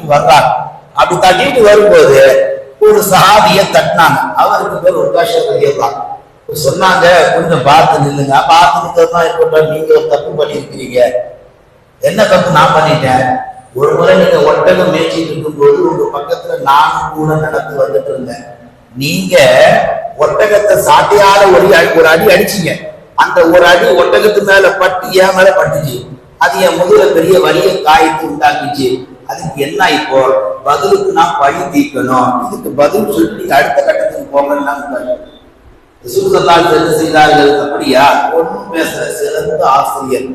தட்டிட்டு வர்றாங்க. அப்படி தட்டிட்டு வரும்போது ஒரு சஹாபிய தட்டினாங்க. அவருக்கு பேர் உக்காஷதான். சொன்னாங்க, கொஞ்சம் பார்த்து நில்லுங்க. பார்த்து நிற்கிறதா இருக்கட்டும், நீங்க ஒரு தப்பு பண்ணிருக்கிறீங்க. என்ன தப்பு நான் பண்ணிட்டேன்? ஒரு முறை நீங்க ஒட்டகம் மேய்ச்சிட்டு இருக்கும்போது உங்க பக்கத்துல நானும் கூட நடந்து வந்துட்டு இருந்தேன். நீங்க ஒட்டகத்தை சாட்டையால ஒரு அடி அடிச்சீங்க. அந்த ஒரு அடி ஒட்டகத்து மேல பட்டு என் மேல பட்டுச்சு. அது என் முதல பெரிய வலிய காயத்து உண்டாக்குச்சு. அதுக்கு என்ன இப்போ பதிலுக்கு நான் பழி தீர்க்கணும். இதுக்கு பதில் சொல்லிட்டு நீங்க அடுத்த கட்டத்துக்கு போங்கன்னு என்ன செய்தார்கள்? அப்படியா? ஒன்னும் பேசுற சிறந்த ஆசிரியர்.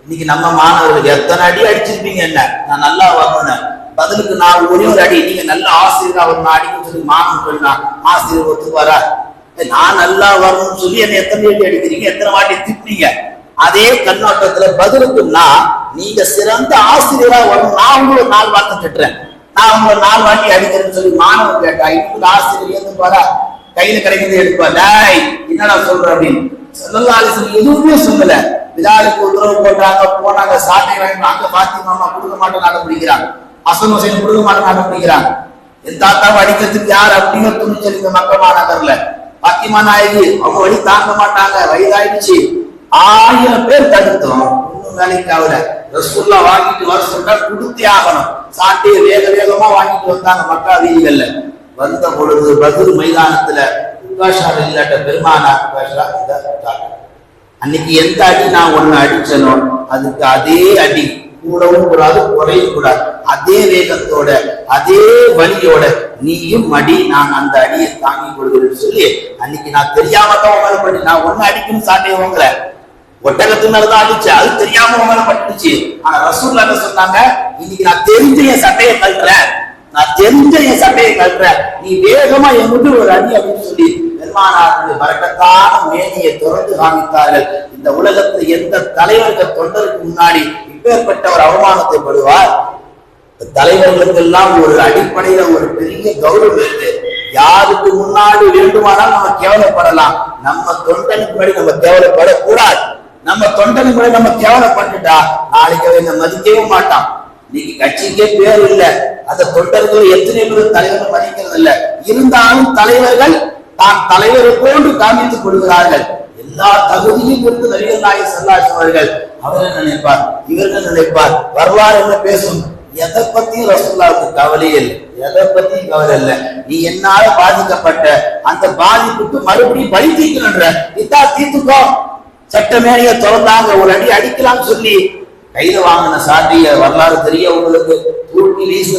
இன்னைக்கு நம்ம மாணவர்கள் எத்தனை அடி அடிச்சிருப்பீங்க? என்ன நான் நல்லா வரணும், பதிலுக்கு நான் ஒரே ஒரு அடி, நீங்க நல்ல ஆசிரியரா ஒரு அடின்னு சொல்லி மாணவன் சொன்னா ஆசிரியர் ஒத்துப்பாரா? நான் நல்லா வரணும்னு சொல்லி என்ன எத்தனை அடி அடிக்கிறீங்க, எத்தனை வாட்டி திட்டினீங்க? அதே கண்ணோட்டத்துல பதிலுக்கு நீங்க சிறந்த ஆசிரியரா வரணும், நான் உங்களை 4 வார்த்தை திட்டுறேன், நான் உங்களை 4 வாட்டி அடிக்கிறேன்னு சொல்லி மாணவன் கேட்டா இன்னும் ஆசிரியர் ஏத்துப்பாரா? கையில கிடைக்கிறது எடுப்பா. என்னடா சொல்ற அப்படின்னு எதுவுமே சொல்லல. விழாவுக்கு உத்தரவு போட்டாங்க, போனாங்க, சாட்டை வாங்கி அங்க பாத்திமா கொடுக்க மாட்டேன் நாட பிடிக்கிறாங்க, அசன் ஹுசைன் கொடுக்க மாட்டேன் நாட பிடிக்கிறாங்க. என் தாத்தாவை அடிக்கிறதுக்கு யார் அப்படிங்கிற துணிச்சல் இந்த மக்கள் மாநகர்ல. பாத்திமா நாயகி அவங்க வழி தாங்க மாட்டாங்க, வயதாயிடுச்சு. 1000 பேர் தடுத்தோம், இன்னும் வேலைக்கு ஆகல. ரசூல்லா வாங்கிட்டு வர சொன்னா கொடுத்தே ஆகணும். சாட்டையை வேக வேகமா வாங்கிட்டு வந்தாங்க மக்கா வீதிகள்ல. வந்த பொழுது பத்ர் மைதானத்துல இல்லாட்ட பெருமானா அன்னைக்கு எந்த அடி நான் ஒண்ணு அடிச்சனோ அதுக்கு அதே அடி கூடவும் கூடாது, குறையும் கூடாது. அதே வேகத்தோட அதே வலியோட நீயும் அடி, நான் அந்த அடியை தாங்கி கொள்கிறேன்னு சொல்லி அன்னைக்கு நான் தெரியாம தான் உங்களை பண்ணி, நான் ஒண்ணு அடிக்கணும் சாட்டையை வாங்கல, ஒட்டகத்து மேலதான் அடிச்சு, அது தெரியாம உங்களை பட்டுச்சு. ஆனா ரசூல் என்ன சொன்னாங்க? இன்னைக்கு நான் தெரிஞ்ச என் சட்டையை கழட்டுறேன், நான் தெரிஞ்ச என் சட்டையை கழட்டுறேன், நீ வேகமா என் முட்டு ஒரு அடி அப்படின்னு சொல்லி பெருமானாருடைய பரக்கத்தான மேனியை தொடர்ந்து காமித்தார்கள். இந்த உலகத்தில் எந்த தலைவர்கள் தொண்டருக்கு முன்னாடி இப்பேற்பட்ட ஒரு அவமானத்தை படுவார்? தலைவர்களுக்கு எல்லாம் ஒரு அடிப்படையில ஒரு பெரிய கௌரவம் இருக்கு. யாருக்கு முன்னாடி வேண்டுமானால் நம்ம கேவலப்படலாம், நம்ம தொண்டனுக்கு முன்னாடி நம்ம கேவலப்படக்கூடாது. நம்ம தொண்டனுக்கு முன்னாடி நம்ம கேவலப்பட்டுட்டா நாளைக்கு அவன் மதிக்கவே மாட்டான். இன்னைக்கு கட்சிக்கே பேர் இல்லை, அந்த தொண்டர்கள் எத்தனை பேர் தலைவர்கள் மதிக்கிறது இல்லை. இருந்தாலும் தலைவர்கள் தான் தலைவரை போன்று காமித்துக் கொள்கிறார்கள். எல்லா தகுதியும் இருந்து நபிகள் நாயகம் ஸல்லல்லாஹு அலைஹி அவர்கள் அவர் என்ன நினைப்பார், இவர்கள் நினைப்பார், வரலாறு என்ன பேசும்? எதை பத்தியும் ரசூலுல்லாஹ்வுக்கு கவலையே இல்லை, எதை பத்தியும் கவலை இல்லை. நீ என்னால பாதிக்கப்பட்ட அந்த பாதிப்புக்கு மறுபடியும் பழி தீர்க்கணுன்ற இதா தீர்த்துக்கோ. சட்டமேனைய திறந்தாங்க, ஒரு அடி அடிக்கலாம்னு சொல்லி கையில வாங்கின சாட்டிய வரலாறு தெரிய உங்களுக்கு தூக்கி வீசின